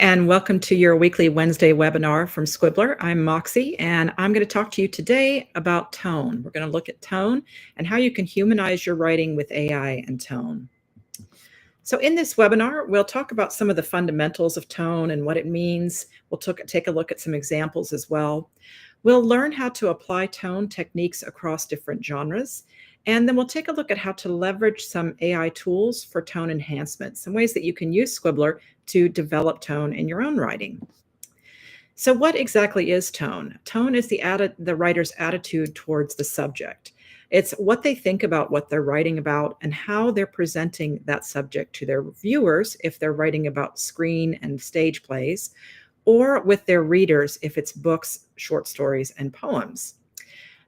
And welcome to your weekly Wednesday webinar from Squibbler. I'm Moxie, and I'm going to talk to you today about tone. We're going to look at tone and how you can humanize your writing with AI and tone. So in this webinar, we'll talk about some of the fundamentals of tone and what it means. We'll take a look at some examples as well. We'll learn how to apply tone techniques across different genres. And then we'll take a look at how to leverage some AI tools for tone enhancement, some ways that you can use Squibbler to develop tone in your own writing. So what exactly is tone? Tone is the writer's attitude towards the subject. It's what they think about what they're writing about and how they're presenting that subject to their viewers if they're writing about screen and stage plays, or with their readers if it's books, short stories, and poems.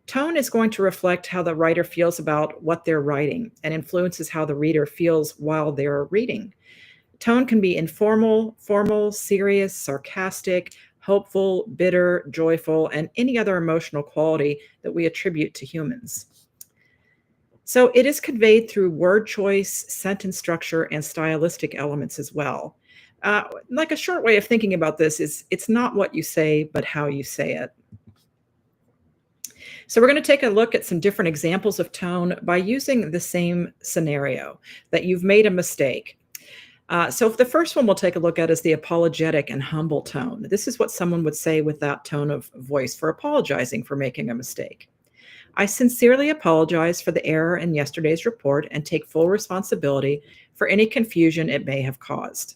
Tone is going to reflect how the writer feels about what they're writing and influences how the reader feels while they're reading. Tone can be informal, formal, serious, sarcastic, hopeful, bitter, joyful, and any other emotional quality that we attribute to humans. So it is conveyed through word choice, sentence structure, and stylistic elements as well. Like a short way of thinking about this is it's not what you say, but how you say it. So we're going to take a look at some different examples of tone by using the same scenario, that you've made a mistake. So the first one we'll take a look at is the apologetic and humble tone. This is what someone would say with that tone of voice for apologizing for making a mistake. I sincerely apologize for the error in yesterday's report and take full responsibility for any confusion it may have caused.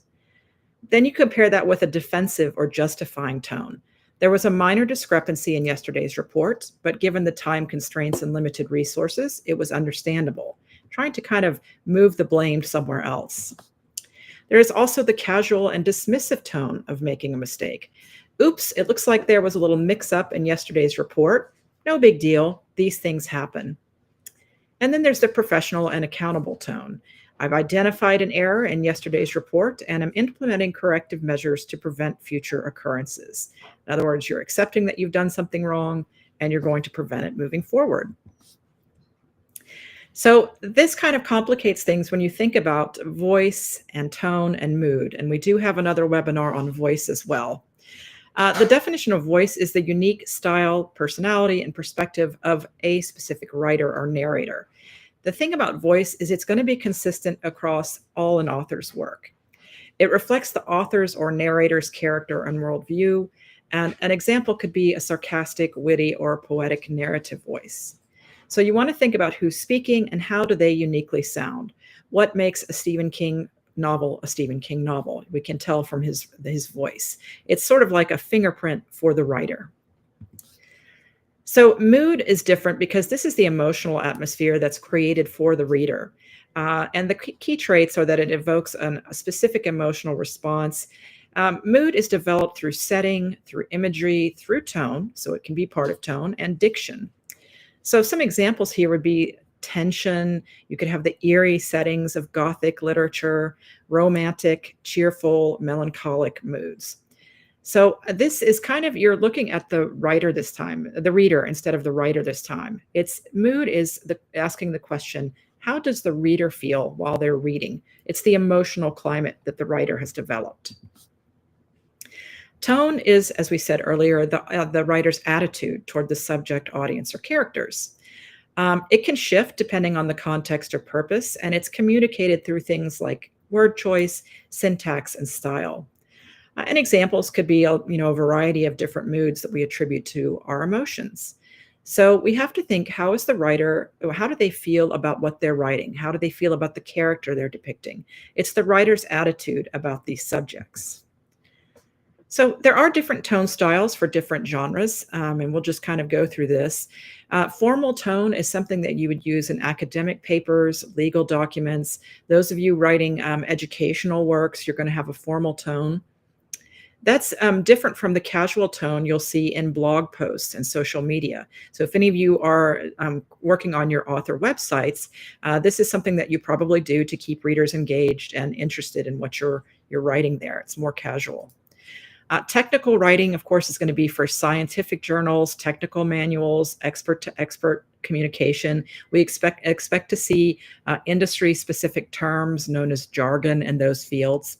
Then you compare that with a defensive or justifying tone. There was a minor discrepancy in yesterday's report, but given the time constraints and limited resources, it was understandable, trying to kind of move the blame somewhere else. There is also the casual and dismissive tone of making a mistake. Oops, it looks like there was a little mix-up in yesterday's report. No big deal. These things happen. And then there's the professional and accountable tone. I've identified an error in yesterday's report and am implementing corrective measures to prevent future occurrences. In other words, you're accepting that you've done something wrong and you're going to prevent it moving forward. So this kind of complicates things when you think about voice and tone and mood. And we do have another webinar on voice as well. The definition of voice is the unique style, personality, and perspective of a specific writer or narrator. The thing about voice is it's going to be consistent across all an author's work. It reflects the author's or narrator's character and worldview, and an example could be a sarcastic, witty, or poetic narrative voice. So you want to think about who's speaking and how do they uniquely sound. What makes a Stephen King novel a Stephen King novel? We can tell from his voice. It's sort of like a fingerprint for the writer. So mood is different because this is the emotional atmosphere that's created for the reader. And the key traits are that it evokes a specific emotional response. Mood is developed through setting, through imagery, through tone, so it can be part of tone, and diction. So some examples here would be tension. You could have the eerie settings of Gothic literature, romantic, cheerful, melancholic moods. So this is kind of, you're looking at the writer this time, the reader instead of the writer this time. Mood is asking the question, how does the reader feel while they're reading? It's the emotional climate that the writer has developed. Tone is, as we said earlier, the writer's attitude toward the subject, audience, or characters. It can shift depending on the context or purpose, and it's communicated through things like word choice, syntax, and style. And examples could be a variety of different moods that we attribute to our emotions. So we have to think, how is the writer, how do they feel about what they're writing? How do they feel about the character they're depicting? It's the writer's attitude about these subjects. So there are different tone styles for different genres, and we'll just kind of go through this. Formal tone is something that you would use in academic papers, legal documents. Those of you writing educational works, you're going to have a formal tone. That's different from the casual tone you'll see in blog posts and social media. So if any of you are working on your author websites, this is something that you probably do to keep readers engaged and interested in what you're writing there. It's more casual. Technical writing, of course, is going to be for scientific journals, technical manuals, expert-to-expert communication. We expect to see industry-specific terms known as jargon in those fields.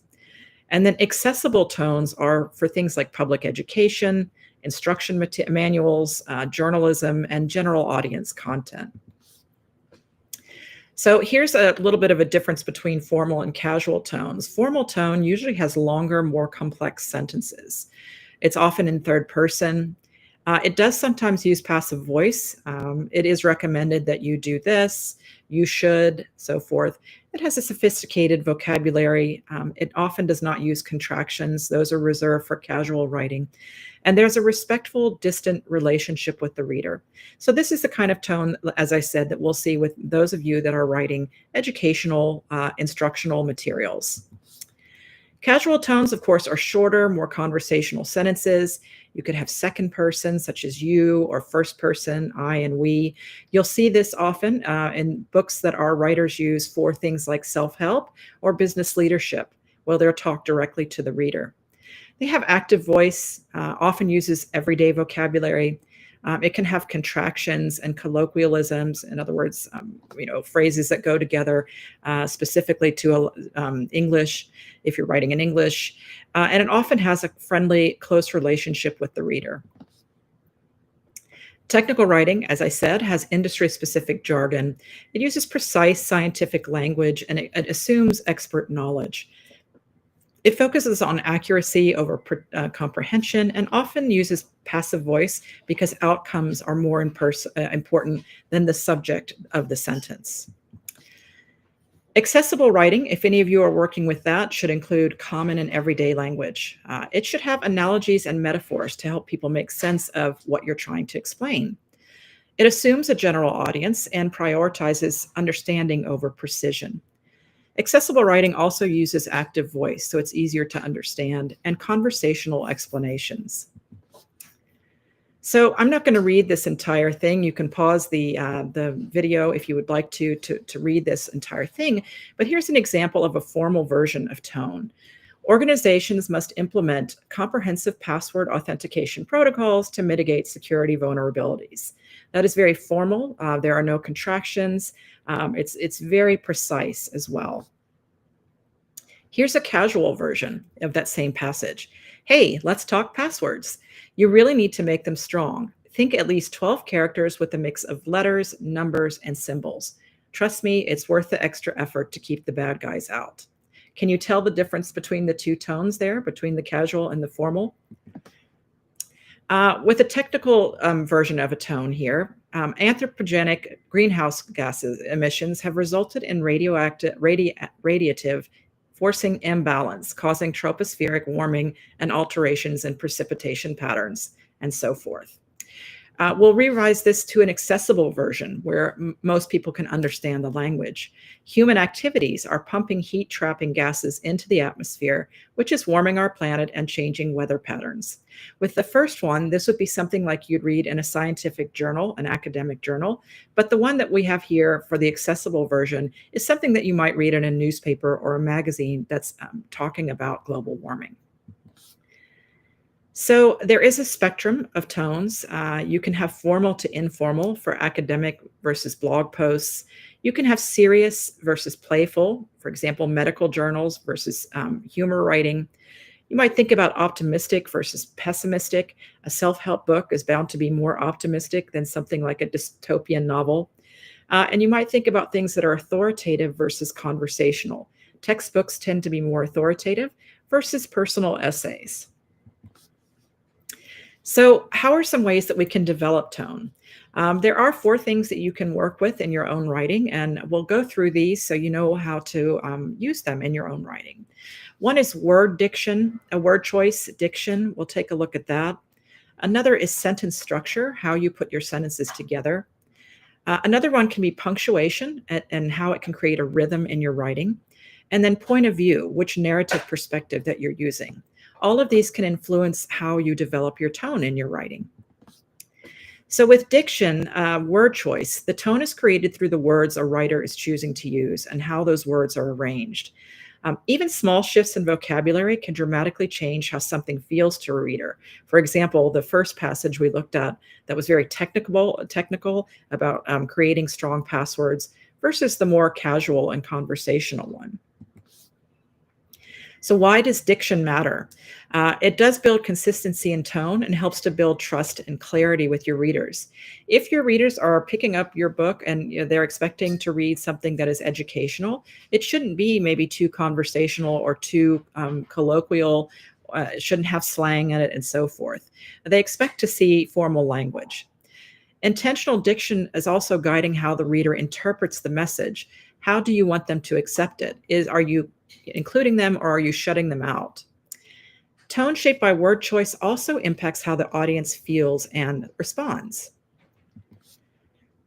And then accessible tones are for things like public education, instruction manuals, journalism, and general audience content. So here's a little bit of a difference between formal and casual tones. Formal tone usually has longer, more complex sentences. It's often in third person. It does sometimes use passive voice. It is recommended that you do this, you should, so forth. It has a sophisticated vocabulary. It often does not use contractions. Those are reserved for casual writing. And there's a respectful, distant relationship with the reader. So this is the kind of tone, as I said, that we'll see with those of you that are writing educational, instructional materials. Casual tones, of course, are shorter, more conversational sentences. You could have second person, such as you, or first person, I and we. You'll see this often in books that our writers use for things like self-help or business leadership, where they'll talk directly to the reader. They have active voice, often uses everyday vocabulary. It can have contractions and colloquialisms, in other words, phrases that go together specifically to English, if you're writing in English. And it often has a friendly, close relationship with the reader. Technical writing, as I said, has industry-specific jargon. It uses precise scientific language, and it assumes expert knowledge. It focuses on accuracy over comprehension and often uses passive voice because outcomes are more important than the subject of the sentence. Accessible writing, if any of you are working with that, should include common and everyday language. It should have analogies and metaphors to help people make sense of what you're trying to explain. It assumes a general audience and prioritizes understanding over precision. Accessible writing also uses active voice, so it's easier to understand, and conversational explanations. So I'm not going to read this entire thing. You can pause the video if you would like to read this entire thing. But here's an example of a formal version of tone. Organizations must implement comprehensive password authentication protocols to mitigate security vulnerabilities. That is very formal. There are no contractions. It's very precise as well. Here's a casual version of that same passage. Hey, let's talk passwords. You really need to make them strong. Think at least 12 characters with a mix of letters, numbers, and symbols. Trust me, it's worth the extra effort to keep the bad guys out. Can you tell the difference between the two tones there, between the casual and the formal? With a technical version of a tone here, anthropogenic greenhouse gases emissions have resulted in radiative forcing imbalance, causing tropospheric warming and alterations in precipitation patterns, and so forth. We'll revise this to an accessible version where most people can understand the language. Human activities are pumping heat-trapping gases into the atmosphere, which is warming our planet and changing weather patterns. With the first one, this would be something like you'd read in a scientific journal, an academic journal, but the one that we have here for the accessible version is something that you might read in a newspaper or a magazine that's talking about global warming. So there is a spectrum of tones. You can have formal to informal for academic versus blog posts. You can have serious versus playful, for example, medical journals versus humor writing. You might think about optimistic versus pessimistic. A self-help book is bound to be more optimistic than something like a dystopian novel. And you might think about things that are authoritative versus conversational. Textbooks tend to be more authoritative versus personal essays. So how are some ways that we can develop tone? There are 4 things that you can work with in your own writing, and we'll go through these so you know how to use them in your own writing. One is word diction, a word choice diction. We'll take a look at that. Another is sentence structure, how you put your sentences together. Another one can be punctuation and how it can create a rhythm in your writing. And then point of view, which narrative perspective that you're using. All of these can influence how you develop your tone in your writing. So with diction, word choice, the tone is created through the words a writer is choosing to use and how those words are arranged. Even small shifts in vocabulary can dramatically change how something feels to a reader. For example, the first passage we looked at that was very technical about creating strong passwords versus the more casual and conversational one. So, why does diction matter? It does build consistency in tone and helps to build trust and clarity with your readers. If your readers are picking up your book and they're expecting to read something that is educational, it shouldn't be maybe too conversational or too colloquial. It shouldn't have slang in it and so forth. They expect to see formal language. Intentional diction is also guiding how the reader interprets the message. How do you want them to accept it? Are you including them or are you shutting them out? Tone shaped by word choice also impacts how the audience feels and responds.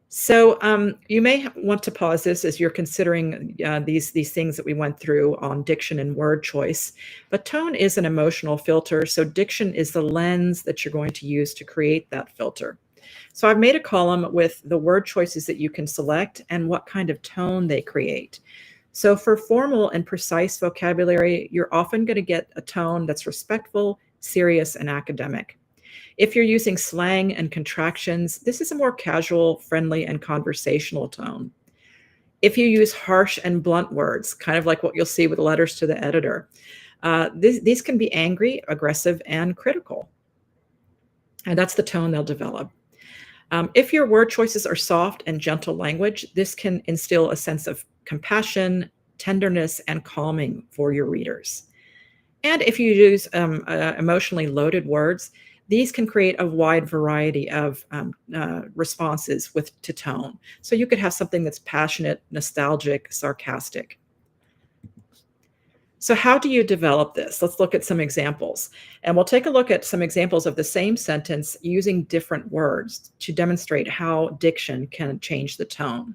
So you may want to pause this as you're considering these things that we went through on diction and word choice. But tone is an emotional filter, so diction is the lens that you're going to use to create that filter. So I've made a column with the word choices that you can select and what kind of tone they create. So for formal and precise vocabulary, you're often going to get a tone that's respectful, serious, and academic. If you're using slang and contractions, this is a more casual, friendly, and conversational tone. If you use harsh and blunt words, kind of like what you'll see with letters to the editor, these can be angry, aggressive, and critical. And that's the tone they'll develop. If your word choices are soft and gentle language, this can instill a sense of compassion, tenderness, and calming for your readers. And if you use emotionally loaded words, these can create a wide variety of responses to tone. So you could have something that's passionate, nostalgic, sarcastic. So how do you develop this? Let's look at some examples. And we'll take a look at some examples of the same sentence using different words to demonstrate how diction can change the tone.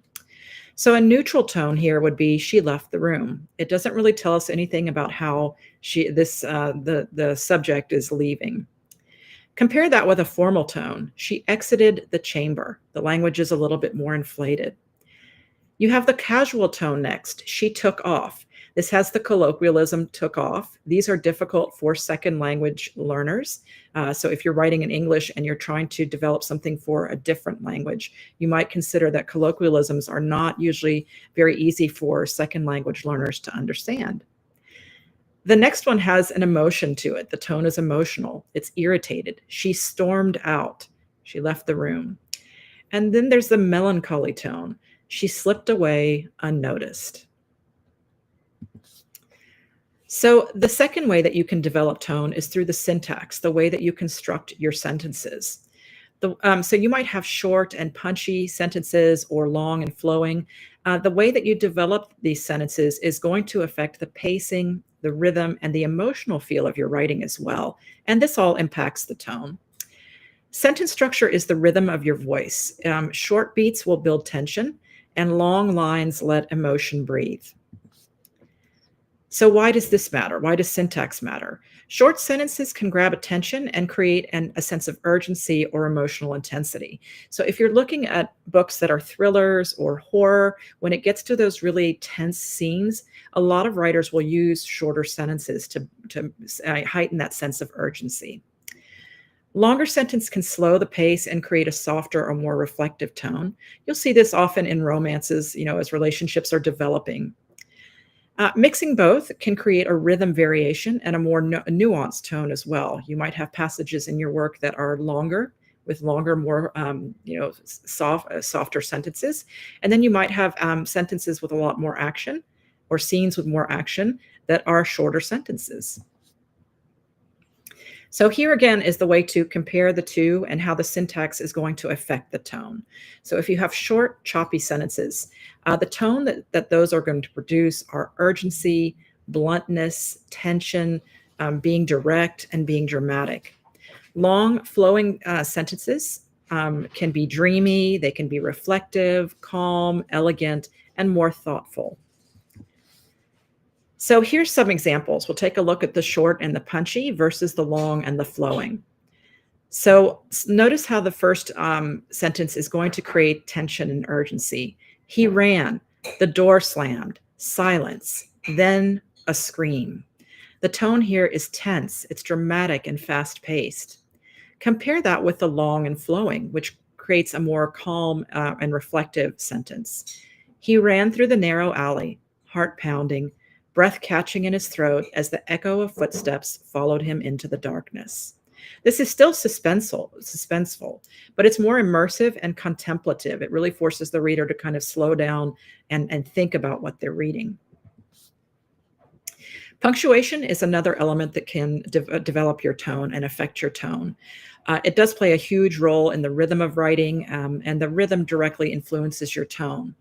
So a neutral tone here would be she left the room. It doesn't really tell us anything about how the subject is leaving. Compare that with a formal tone. She exited the chamber. The language is a little bit more inflated. You have the casual tone next. She took off. This has the colloquialism took off. These are difficult for second language learners. So if you're writing in English and you're trying to develop something for a different language, you might consider that colloquialisms are not usually very easy for second language learners to understand. The next one has an emotion to it. The tone is emotional. It's irritated. She stormed out. She left the room. And then there's the melancholy tone. She slipped away unnoticed. So the second way that you can develop tone is through the syntax, the way that you construct your sentences. So you might have short and punchy sentences or long and flowing. The way that you develop these sentences is going to affect the pacing, the rhythm, and the emotional feel of your writing as well. And this all impacts the tone. Sentence structure is the rhythm of your voice. Short beats will build tension, and long lines let emotion breathe. So why does this matter? Why does syntax matter? Short sentences can grab attention and create a sense of urgency or emotional intensity. So if you're looking at books that are thrillers or horror, when it gets to those really tense scenes, a lot of writers will use shorter sentences to heighten that sense of urgency. Longer sentence can slow the pace and create a softer or more reflective tone. You'll see this often in romances, as relationships are developing. Mixing both can create a rhythm variation and a more nuanced tone as well. You might have passages in your work that are longer, with longer, more softer sentences, and then you might have sentences with a lot more action, or scenes with more action that are shorter sentences. So here again is the way to compare the two and how the syntax is going to affect the tone. So if you have short, choppy sentences, the tone that those are going to produce are urgency, bluntness, tension, being direct, and being dramatic. Long, flowing sentences can be dreamy, they can be reflective, calm, elegant, and more thoughtful. So here's some examples. We'll take a look at the short and the punchy versus the long and the flowing. So notice how the first sentence is going to create tension and urgency. He ran, the door slammed, silence, then a scream. The tone here is tense, it's dramatic and fast-paced. Compare that with the long and flowing, which creates a more calm and reflective sentence. He ran through the narrow alley, heart pounding, breath catching in his throat as the echo of footsteps followed him into the darkness. This is still suspenseful, but it's more immersive and contemplative. It really forces the reader to kind of slow down and think about what they're reading. Punctuation is another element that can develop your tone and affect your tone. It does play a huge role in the rhythm of writing, and the rhythm directly influences your tone.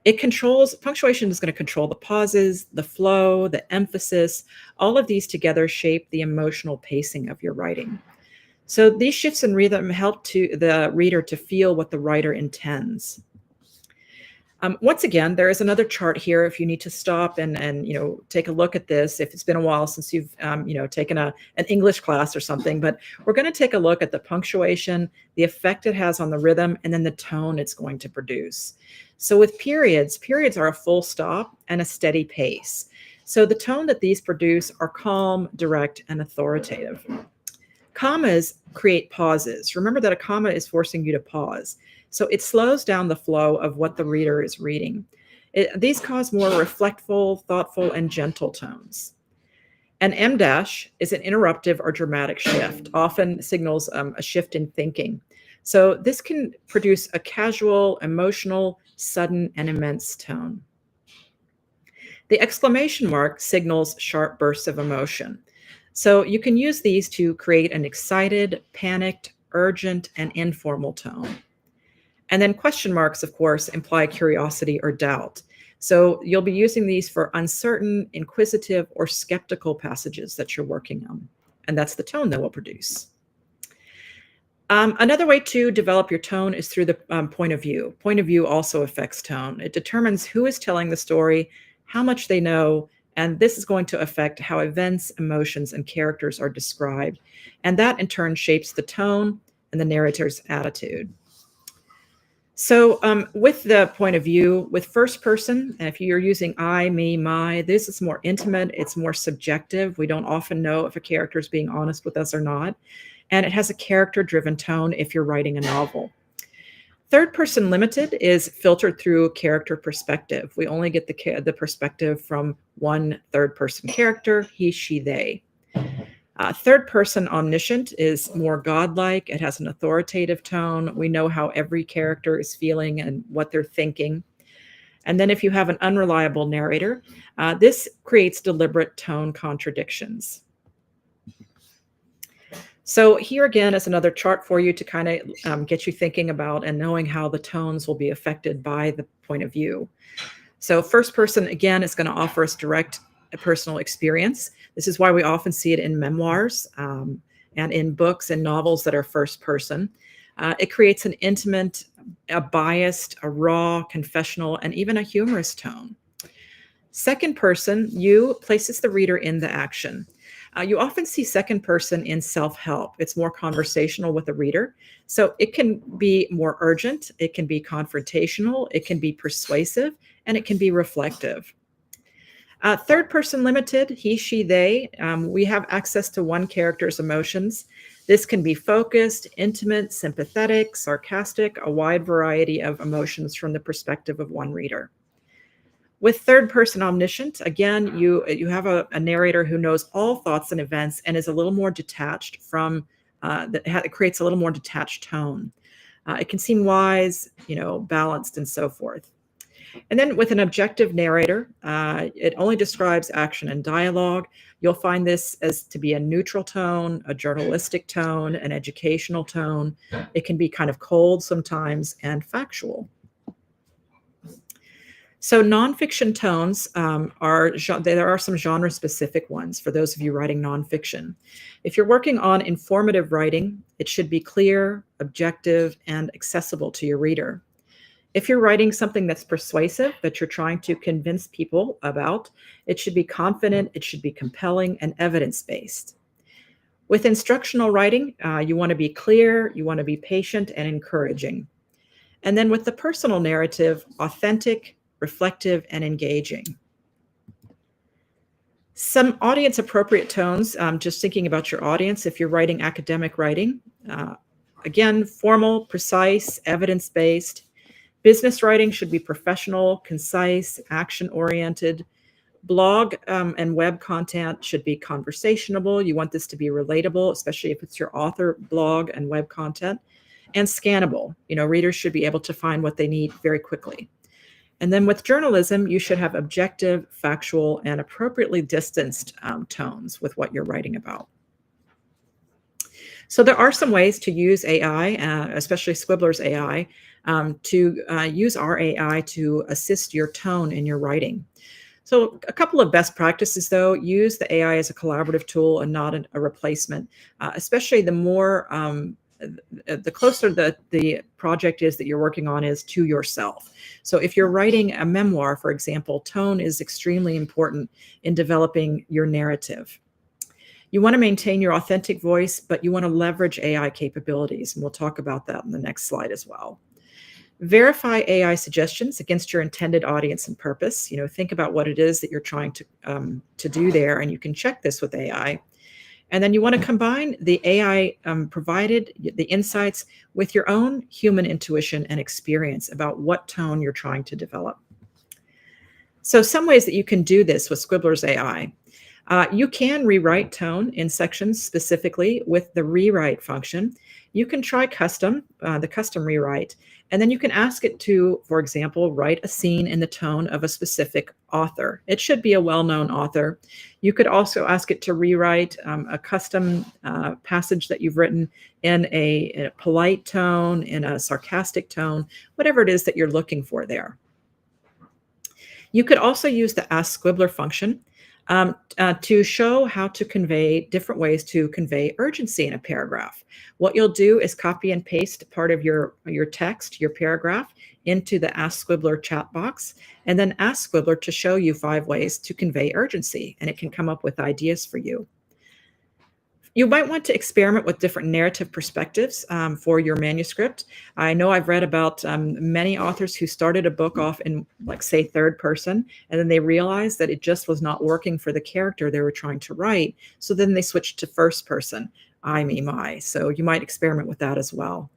Punctuation is going to control the pauses, the flow, the emphasis. All of these together shape the emotional pacing of your writing. So these shifts in rhythm help the reader to feel what the writer intends. Once again, there is another chart here if you need to stop and take a look at this, if it's been a while since you've taken an English class or something. But we're going to take a look at the punctuation, the effect it has on the rhythm, and then the tone it's going to produce. So with periods are a full stop and a steady pace. So the tone that these produce are calm, direct, and authoritative. Commas create pauses. Remember that a comma is forcing you to pause. So it slows down the flow of what the reader is reading. These cause more reflectful, thoughtful, and gentle tones. An M dash is an interruptive or dramatic shift, often signals a shift in thinking. So this can produce a casual, emotional, sudden, and immense tone. The exclamation mark signals sharp bursts of emotion. So you can use these to create an excited, panicked, urgent, and informal tone. And then question marks, of course, imply curiosity or doubt. So you'll be using these for uncertain, inquisitive, or skeptical passages that you're working on. And that's the tone that will produce. Another way to develop your tone is through the point of view. Point of view also affects tone. It determines who is telling the story, how much they know, and this is going to affect how events, emotions, and characters are described. And that in turn shapes the tone and the narrator's attitude. So with the point of view, with first person, if you're using I, me, my, this is more intimate, it's more subjective. We don't often know if a character is being honest with us or not. And it has a character-driven tone if you're writing a novel. Third person limited is filtered through character perspective. We only get the perspective from one third person character, he, she, they. Third person omniscient is more godlike. It has an authoritative tone. We know how every character is feeling and what they're thinking. And then if you have an unreliable narrator, this creates deliberate tone contradictions. So here again is another chart for you to kind of get you thinking about and knowing how the tones will be affected by the point of view. So first person, again, is going to offer us direct personal experience. This is why we often see it in memoirs and in books and novels that are first person. It creates an intimate, a biased, a raw, confessional, and even a humorous tone. Second person, you, places the reader in the action. You often see second person in self-help. It's more conversational with the reader. So it can be more urgent, it can be confrontational, it can be persuasive, and it can be reflective. Third person limited, he, she, they. We have access to one character's emotions. This can be focused, intimate, sympathetic, sarcastic, a wide variety of emotions from the perspective of one reader. With third person omniscient, again, you have a narrator who knows all thoughts and events and is a little more detached from, it creates a little more detached tone. It can seem wise, balanced, and so forth. And then with an objective narrator, it only describes action and dialogue. You'll find this as to be a neutral tone, a journalistic tone, an educational tone. It can be kind of cold sometimes and factual. So nonfiction tones there are some genre-specific ones for those of you writing nonfiction. If you're working on informative writing, it should be clear, objective, and accessible to your reader. If you're writing something that's persuasive, that you're trying to convince people about, it should be confident, it should be compelling, and evidence-based. With instructional writing, you want to be clear, you want to be patient and encouraging. And then with the personal narrative, authentic, reflective, and engaging. Some audience appropriate tones, just thinking about your audience, if you're writing academic writing, again, formal, precise, evidence-based. Business writing should be professional, concise, action-oriented. Blog and web content should be conversationable. You want this to be relatable, especially if it's your author blog and web content, and scannable. Readers should be able to find what they need very quickly. And then with journalism, you should have objective, factual, and appropriately distanced tones with what you're writing about. So there are some ways to use AI, especially Squibbler's AI, to use our AI to assist your tone in your writing. So a couple of best practices, though: use the AI as a collaborative tool and not a replacement, especially the closer the project is that you're working on is to yourself. So if you're writing a memoir, for example, tone is extremely important in developing your narrative. You want to maintain your authentic voice, but you want to leverage AI capabilities, and we'll talk about that in the next slide as well. Verify AI suggestions against your intended audience and purpose. Think about what it is that you're trying to do there, and you can check this with AI. And then you want to combine the AI provided, the insights, with your own human intuition and experience about what tone you're trying to develop. So some ways that you can do this with Squibbler's AI. You can rewrite tone in sections specifically with the rewrite function. You can try the custom rewrite, and then you can ask it to, for example, write a scene in the tone of a specific author. It should be a well-known author. You could also ask it to rewrite a custom passage that you've written in a polite tone, in a sarcastic tone, whatever it is that you're looking for there. You could also use the Ask Squibbler function to show how to convey different ways to convey urgency in a paragraph. What you'll do is copy and paste part of your text, your paragraph, into the Ask Squibbler chat box, and then ask Squibbler to show you 5 ways to convey urgency, and it can come up with ideas for you. You might want to experiment with different narrative perspectives for your manuscript. I know I've read about many authors who started a book off in, like, say, third person, and then they realized that it just was not working for the character they were trying to write. So then they switched to first person, I, me, my. So you might experiment with that as well.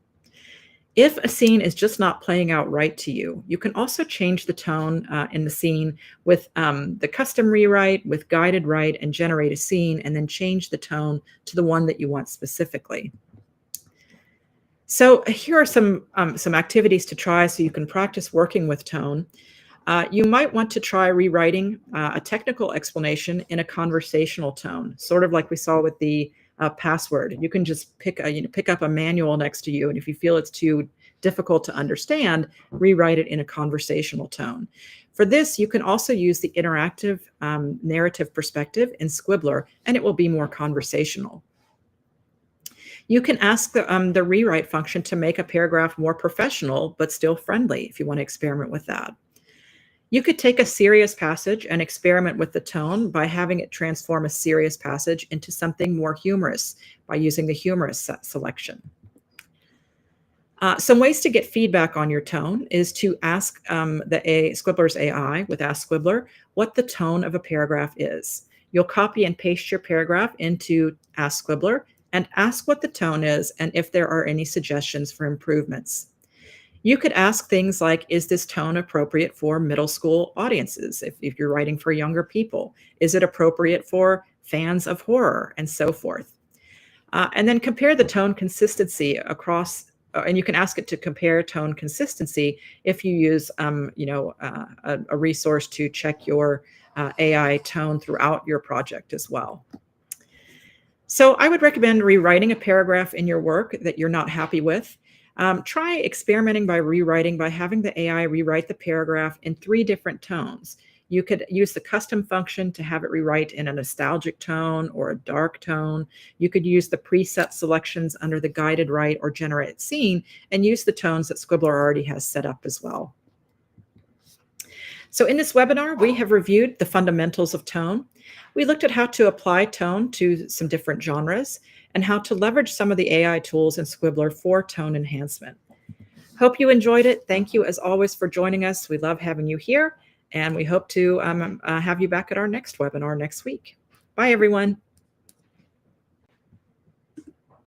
If a scene is just not playing out right to you, you can also change the tone in the scene with the custom rewrite, with guided write, and generate a scene, and then change the tone to the one that you want specifically. So here are some activities to try so you can practice working with tone. You might want to try rewriting a technical explanation in a conversational tone, sort of like we saw with the password. You can just pick up a manual next to you, and if you feel it's too difficult to understand, rewrite it in a conversational tone. For this, you can also use the interactive narrative perspective in Squibbler, and it will be more conversational. You can ask the rewrite function to make a paragraph more professional, but still friendly, if you want to experiment with that. You could take a serious passage and experiment with the tone by having it transform a serious passage into something more humorous by using the humorous selection. Some ways to get feedback on your tone is to ask Squibbler's AI with Ask Squibbler what the tone of a paragraph is. You'll copy and paste your paragraph into Ask Squibbler and ask what the tone is and if there are any suggestions for improvements. You could ask things like, is this tone appropriate for middle school audiences if you're writing for younger people? Is it appropriate for fans of horror, and so forth? And then compare the tone consistency across, and you can ask it to compare tone consistency if you use a resource to check your AI tone throughout your project as well. So I would recommend rewriting a paragraph in your work that you're not happy with. Try experimenting by rewriting by having the AI rewrite the paragraph in 3 different tones. You could use the custom function to have it rewrite in a nostalgic tone or a dark tone. You could use the preset selections under the guided write or generate scene and use the tones that Squibbler already has set up as well. So in this webinar, we have reviewed the fundamentals of tone. We looked at how to apply tone to some different genres and how to leverage some of the AI tools in Squibbler for tone enhancement. Hope you enjoyed it. Thank you, as always, for joining us. We love having you here, and we hope to have you back at our next webinar next week. Bye, everyone.